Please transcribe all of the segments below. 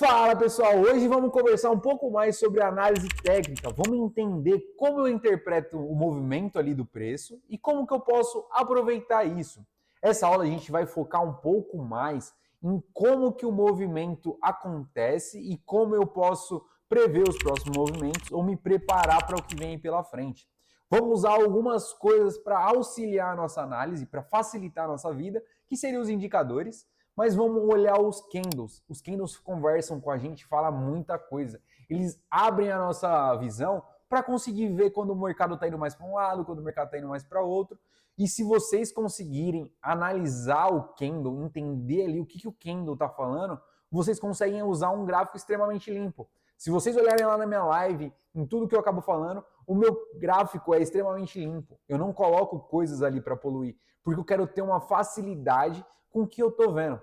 Fala pessoal, hoje vamos conversar um pouco mais sobre análise técnica. Vamos entender como eu interpreto o movimento ali do preço e como que eu posso aproveitar isso. Essa aula a gente vai focar um pouco mais em como que o movimento acontece e como eu posso prever os próximos movimentos ou me preparar para o que vem pela frente. Vamos usar algumas coisas para auxiliar a nossa análise, para facilitar a nossa vida, que seriam os indicadores. Mas vamos olhar os candles. Os candles conversam com a gente, falam muita coisa. Eles abrem a nossa visão para conseguir ver quando o mercado está indo mais para um lado, quando o mercado está indo mais para outro. E se vocês conseguirem analisar o candle, entender ali o que o candle está falando, vocês conseguem usar um gráfico extremamente limpo. Se vocês olharem lá na minha live, em tudo que eu acabo falando, o meu gráfico é extremamente limpo. Eu não coloco coisas ali para poluir, porque eu quero ter uma facilidade com o que eu estou vendo.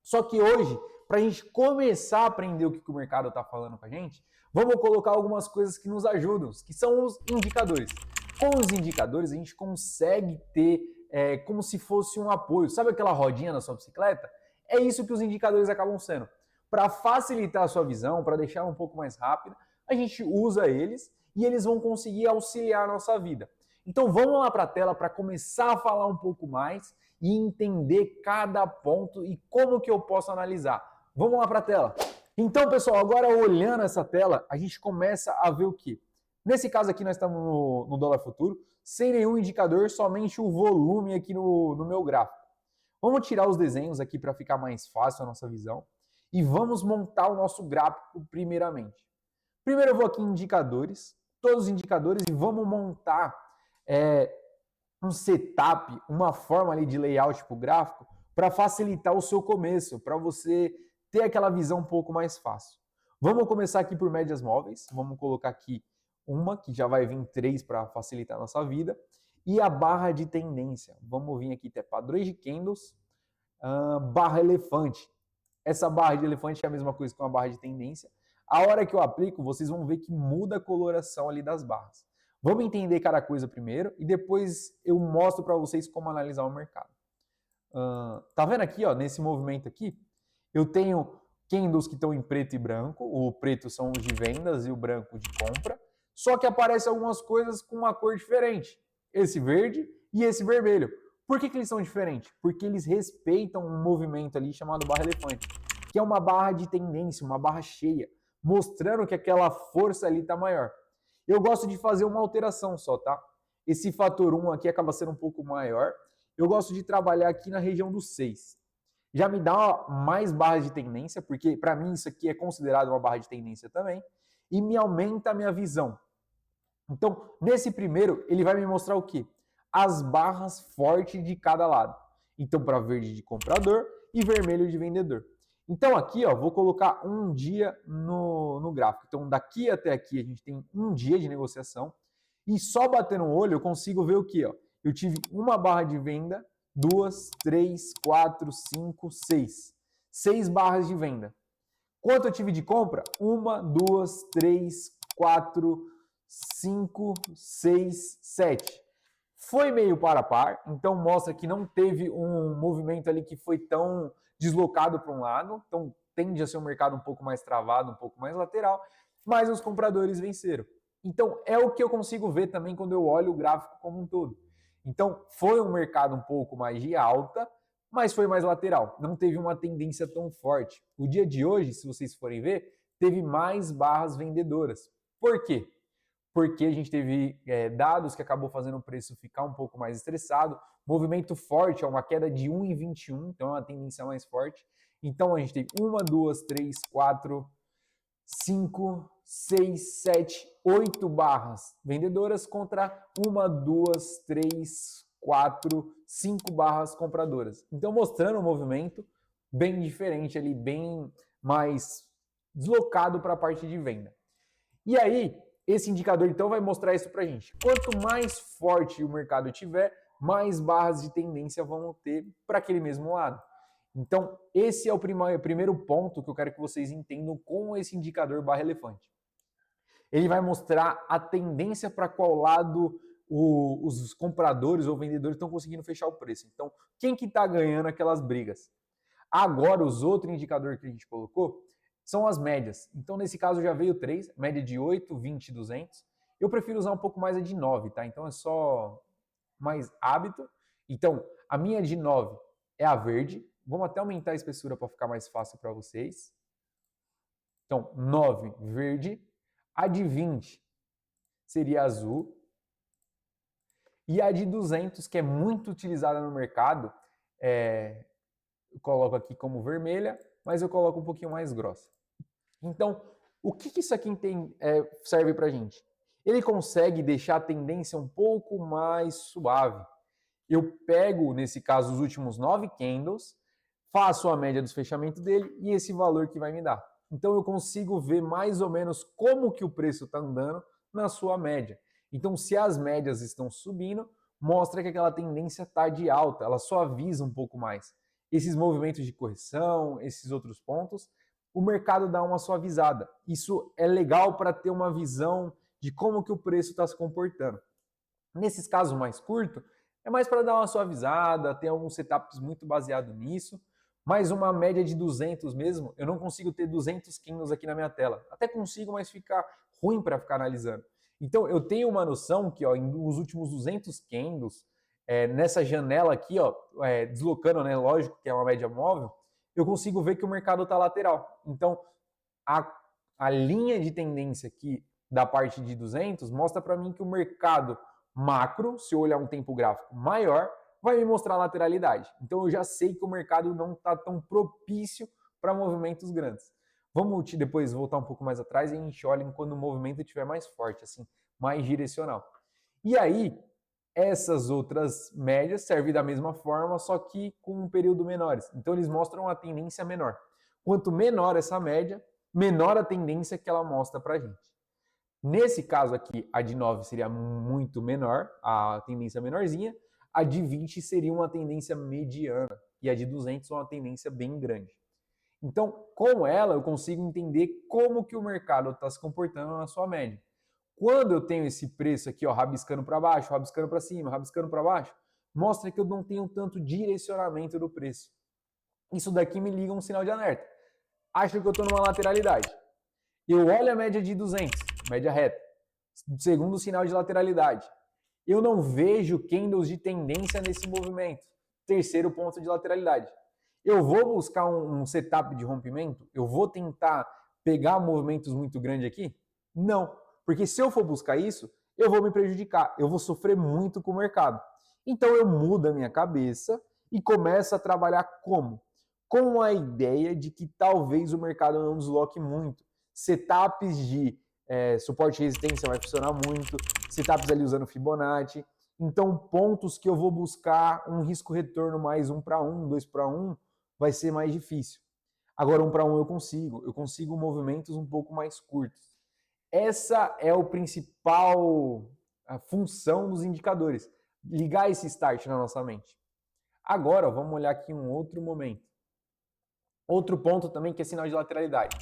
Só que hoje, para a gente começar a aprender o que o mercado está falando com a gente, vamos colocar algumas coisas que nos ajudam, que são os indicadores. Com os indicadores, a gente consegue ter como se fosse um apoio. Sabe aquela rodinha na sua bicicleta? É isso que os indicadores acabam sendo. Para facilitar a sua visão, para deixar um pouco mais rápida, a gente usa eles e eles vão conseguir auxiliar a nossa vida. Então vamos lá para a tela para começar a falar um pouco mais e entender cada ponto e como que eu posso analisar. Vamos lá para a tela. Então, pessoal, agora olhando essa tela, a gente começa a ver o que? Nesse caso aqui nós estamos no dólar futuro, sem nenhum indicador, somente o volume aqui no meu gráfico. Vamos tirar os desenhos aqui para ficar mais fácil a nossa visão e vamos montar o nosso gráfico primeiramente. Primeiro eu vou aqui em indicadores, todos os indicadores, e vamos montar um setup, uma forma ali de layout para o gráfico para facilitar o seu começo, para você ter aquela visão um pouco mais fácil. Vamos começar aqui por médias móveis, vamos colocar aqui uma, que já vai vir 3 para facilitar a nossa vida, e a barra de tendência. Vamos vir aqui até padrões de candles, barra elefante. Essa barra de elefante é a mesma coisa que uma barra de tendência. A hora que eu aplico, vocês vão ver que muda a coloração ali das barras. Vamos entender cada coisa primeiro e depois eu mostro para vocês como analisar o mercado. Tá vendo aqui, ó, nesse movimento aqui? Eu tenho candles que estão em preto e branco. O preto são os de vendas e o branco de compra. Só que aparecem algumas coisas com uma cor diferente. Esse verde e esse vermelho. Por que eles são diferentes? Porque eles respeitam um movimento ali chamado barra elefante, que é uma barra de tendência, uma barra cheia, mostrando que aquela força ali está maior. Eu gosto de fazer uma alteração só, tá? Esse fator 1 aqui acaba sendo um pouco maior. Eu gosto de trabalhar aqui na região do 6. Já me dá mais barras de tendência, porque para mim isso aqui é considerado uma barra de tendência também, e me aumenta a minha visão. Então, nesse primeiro, ele vai me mostrar o quê? As barras fortes de cada lado. Então, para verde de comprador e vermelho de vendedor. Então, aqui, ó, vou colocar um dia no gráfico. Então, daqui até aqui, a gente tem um dia de negociação. E só batendo o olho, eu consigo ver o quê? Ó? Eu tive uma barra de venda, 2, 3, 4, 5, 6. 6 barras de venda. Quanto eu tive de compra? 1, 2, 3, 4, 5, 6, 7. Foi meio par a par, então mostra que não teve um movimento ali que foi tão deslocado para um lado, então tende a ser um mercado um pouco mais travado, um pouco mais lateral, mas os compradores venceram. Então é o que eu consigo ver também quando eu olho o gráfico como um todo. Então foi um mercado um pouco mais de alta, mas foi mais lateral, não teve uma tendência tão forte. O dia de hoje, se vocês forem ver, teve mais barras vendedoras. Por quê? Porque a gente teve dados que acabou fazendo o preço ficar um pouco mais estressado, movimento forte, uma queda de 1,21, então é uma tendência mais forte. Então a gente tem 1, 2, 3, 4, 5, 6, 7, 8 barras vendedoras contra 1, 2, 3, 4, 5 barras compradoras. Então mostrando um movimento bem diferente ali, bem mais deslocado para a parte de venda. E aí, esse indicador, então, vai mostrar isso para a gente. Quanto mais forte o mercado tiver, mais barras de tendência vão ter para aquele mesmo lado. Então, esse é o primeiro ponto que eu quero que vocês entendam com esse indicador barra elefante. Ele vai mostrar a tendência para qual lado os compradores ou vendedores estão conseguindo fechar o preço. Então, quem que está ganhando aquelas brigas? Agora, os outros indicadores que a gente colocou são as médias. Então, nesse caso, já veio 3, média de 8, 20 e 200. Eu prefiro usar um pouco mais a de 9, tá? Então, é só mais hábito. Então, a minha de 9 é a verde. Vamos até aumentar a espessura para ficar mais fácil para vocês. Então, 9, verde. A de 20 seria azul. E a de 200, que é muito utilizada no mercado, eu coloco aqui como vermelha, mas eu coloco um pouquinho mais grossa. Então, o que isso aqui serve para a gente? Ele consegue deixar a tendência um pouco mais suave. Eu pego, nesse caso, os últimos 9 candles, faço a média dos fechamentos dele e esse valor que vai me dar. Então, eu consigo ver mais ou menos como que o preço está andando na sua média. Então, se as médias estão subindo, mostra que aquela tendência está de alta, ela suaviza um pouco mais. Esses movimentos de correção, esses outros pontos, o mercado dá uma suavizada. Isso é legal para ter uma visão de como que o preço está se comportando. Nesses casos mais curtos, é mais para dar uma suavizada, tem alguns setups muito baseados nisso, mas uma média de 200 mesmo, eu não consigo ter 200 candles aqui na minha tela. Até consigo, mas fica ruim para ficar analisando. Então, eu tenho uma noção que, ó, nos últimos 200 candles, nessa janela aqui, ó, deslocando, né, lógico que é uma média móvel, eu consigo ver que o mercado está lateral. Então, a linha de tendência aqui da parte de 200 mostra para mim que o mercado macro, se eu olhar um tempo gráfico maior, vai me mostrar lateralidade. Então, eu já sei que o mercado não está tão propício para movimentos grandes. Vamos depois voltar um pouco mais atrás e a gente olha quando o movimento estiver mais forte, assim, mais direcional. E aí, essas outras médias servem da mesma forma, só que com um período menores. Então, eles mostram a tendência menor. Quanto menor essa média, menor a tendência que ela mostra para a gente. Nesse caso aqui, a de 9 seria muito menor, a tendência menorzinha. A de 20 seria uma tendência mediana e a de 200 uma tendência bem grande. Então, com ela, eu consigo entender como que o mercado está se comportando na sua média. Quando eu tenho esse preço aqui, ó, rabiscando para baixo, rabiscando para cima, rabiscando para baixo, mostra que eu não tenho tanto direcionamento do preço. Isso daqui me liga um sinal de alerta. Acho que eu estou numa lateralidade. Eu olho a média de 200, média reta, segundo sinal de lateralidade. Eu não vejo candles de tendência nesse movimento. Terceiro ponto de lateralidade. Eu vou buscar um setup de rompimento? Eu vou tentar pegar movimentos muito grandes aqui? Não, porque se eu for buscar isso, eu vou me prejudicar, eu vou sofrer muito com o mercado. Então eu mudo a minha cabeça e começo a trabalhar como? Com a ideia de que talvez o mercado não desloque muito. Setups de suporte e resistência vai funcionar muito, setups ali usando Fibonacci. Então, pontos que eu vou buscar um risco-retorno mais 1 para 1, 2 para 1, vai ser mais difícil. Agora, 1 para 1 eu consigo movimentos um pouco mais curtos. Essa é a principal função dos indicadores, ligar esse start na nossa mente. Agora, vamos olhar aqui um outro momento. Outro ponto também que é sinal de lateralidade.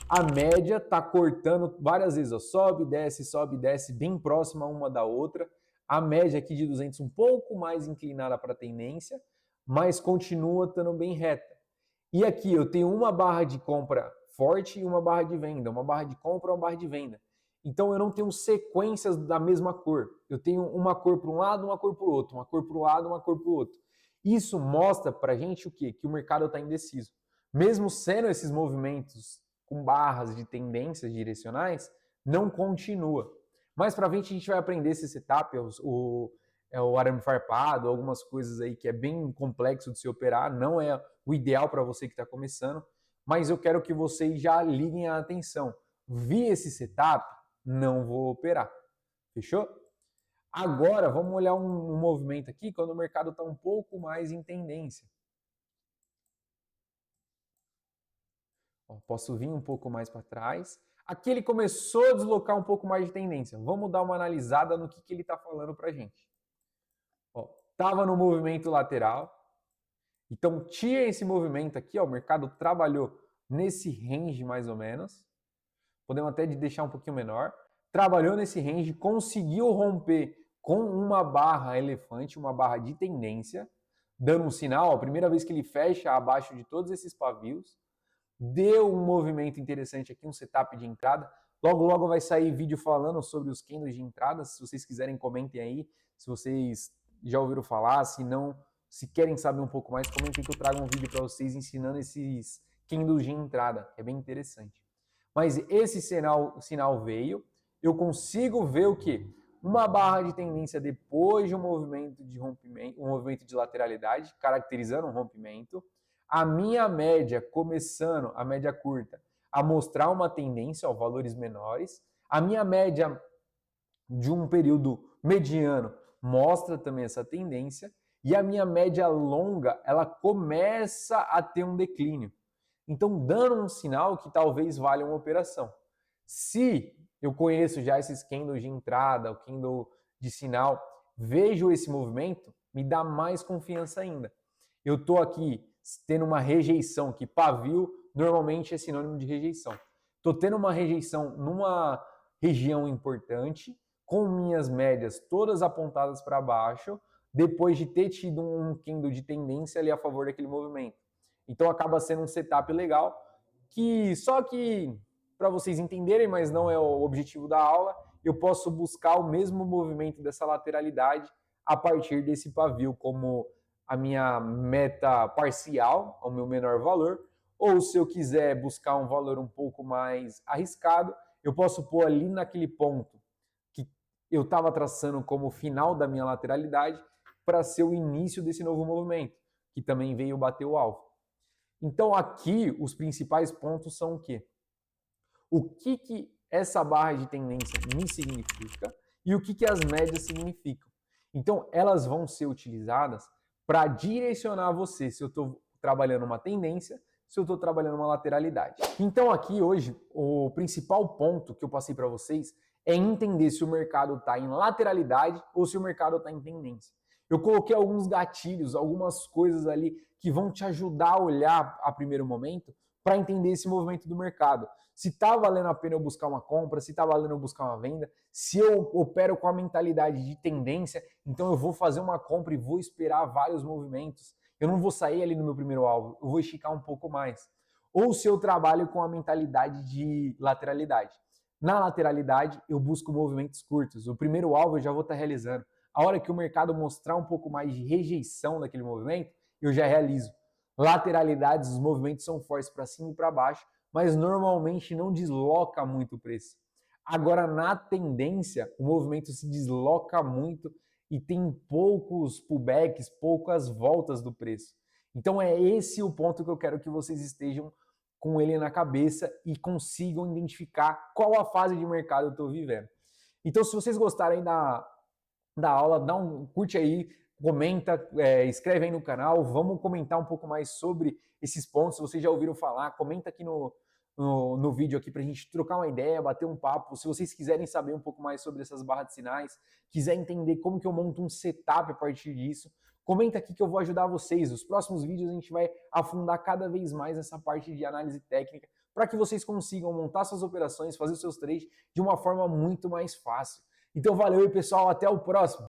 A média está cortando várias vezes, ó, sobe, desce, bem próxima uma da outra. A média aqui de 200 um pouco mais inclinada para a tendência, mas continua estando bem reta. E aqui eu tenho uma barra de compra forte e uma barra de venda, uma barra de compra e uma barra de venda. Então eu não tenho sequências da mesma cor. Eu tenho uma cor para um lado, uma cor para o outro, uma cor para um lado, uma cor para o outro. Isso mostra para a gente o quê? Que o mercado está indeciso. Mesmo sendo esses movimentos com barras de tendências direcionais, não continua. Mais para frente a gente vai aprender esse setup, o arame farpado, algumas coisas aí que é bem complexo de se operar, não é o ideal para você que está começando, mas eu quero que vocês já liguem a atenção. Vi esse setup, não vou operar. Fechou? Agora vamos olhar um movimento aqui quando o mercado está um pouco mais em tendência. Posso vir um pouco mais para trás. Aqui ele começou a deslocar um pouco mais de tendência. Vamos dar uma analisada no que ele está falando para a gente. Estava no movimento lateral. Então, tinha esse movimento aqui. O mercado trabalhou nesse range mais ou menos. Podemos até deixar um pouquinho menor. Trabalhou nesse range, conseguiu romper com uma barra elefante, uma barra de tendência, dando um sinal, a primeira vez que ele fecha abaixo de todos esses pavios. deu um movimento interessante aqui, um setup de entrada. Logo, logo vai sair vídeo falando sobre os candles de entrada. Se vocês quiserem, comentem aí. Se vocês já ouviram falar, se não, se querem saber um pouco mais, comentem que eu trago um vídeo para vocês ensinando esses candles de entrada. É bem interessante. Mas esse sinal veio. Eu consigo ver o quê? Uma barra de tendência depois de um movimento de rompimento, um movimento de lateralidade, caracterizando um rompimento. A minha média começando, a média curta, a mostrar uma tendência, ó, valores menores. A minha média de um período mediano mostra também essa tendência. E a minha média longa, ela começa a ter um declínio. Então, dando um sinal que talvez valha uma operação. Se eu conheço já esses candles de entrada, o candle de sinal, vejo esse movimento, me dá mais confiança ainda. Eu estou aqui tendo uma rejeição, que pavio normalmente é sinônimo de rejeição. Estou tendo uma rejeição numa região importante, com minhas médias todas apontadas para baixo, depois de ter tido um candle de tendência ali a favor daquele movimento. Então acaba sendo um setup legal, que só que para vocês entenderem, mas não é o objetivo da aula, eu posso buscar o mesmo movimento dessa lateralidade a partir desse pavio como a minha meta parcial, ao meu menor valor, ou se eu quiser buscar um valor um pouco mais arriscado, eu posso pôr ali naquele ponto que eu estava traçando como final da minha lateralidade para ser o início desse novo movimento, que também veio bater o alvo. Então aqui os principais pontos são o quê? O que essa barra de tendência me significa e o que as médias significam. Então elas vão ser utilizadas para direcionar você se eu estou trabalhando uma tendência, se eu estou trabalhando uma lateralidade. Então aqui hoje o principal ponto que eu passei para vocês é entender se o mercado está em lateralidade ou se o mercado está em tendência. Eu coloquei alguns gatilhos, algumas coisas ali que vão te ajudar a olhar a primeiro momento para entender esse movimento do mercado. Se está valendo a pena eu buscar uma compra, se está valendo eu buscar uma venda, se eu opero com a mentalidade de tendência, então eu vou fazer uma compra e vou esperar vários movimentos. Eu não vou sair ali no meu primeiro alvo, eu vou esticar um pouco mais. Ou se eu trabalho com a mentalidade de lateralidade. Na lateralidade, eu busco movimentos curtos. O primeiro alvo eu já vou estar realizando. A hora que o mercado mostrar um pouco mais de rejeição daquele movimento, eu já realizo. Lateralidades, os movimentos são fortes para cima e para baixo, mas normalmente não desloca muito o preço. Agora, na tendência, o movimento se desloca muito e tem poucos pullbacks, poucas voltas do preço. Então é esse o ponto que eu quero que vocês estejam com ele na cabeça e consigam identificar qual a fase de mercado eu estou vivendo. Então, se vocês gostarem da aula, curte aí, comenta, escreve aí no canal, vamos comentar um pouco mais sobre esses pontos, se vocês já ouviram falar, comenta aqui no vídeo aqui para a gente trocar uma ideia, bater um papo. Se vocês quiserem saber um pouco mais sobre essas barras de sinais, quiser entender como que eu monto um setup a partir disso, comenta aqui que eu vou ajudar vocês. Nos próximos vídeos a gente vai afundar cada vez mais nessa parte de análise técnica para que vocês consigam montar suas operações, fazer seus trades de uma forma muito mais fácil. Então valeu aí, pessoal, até o próximo.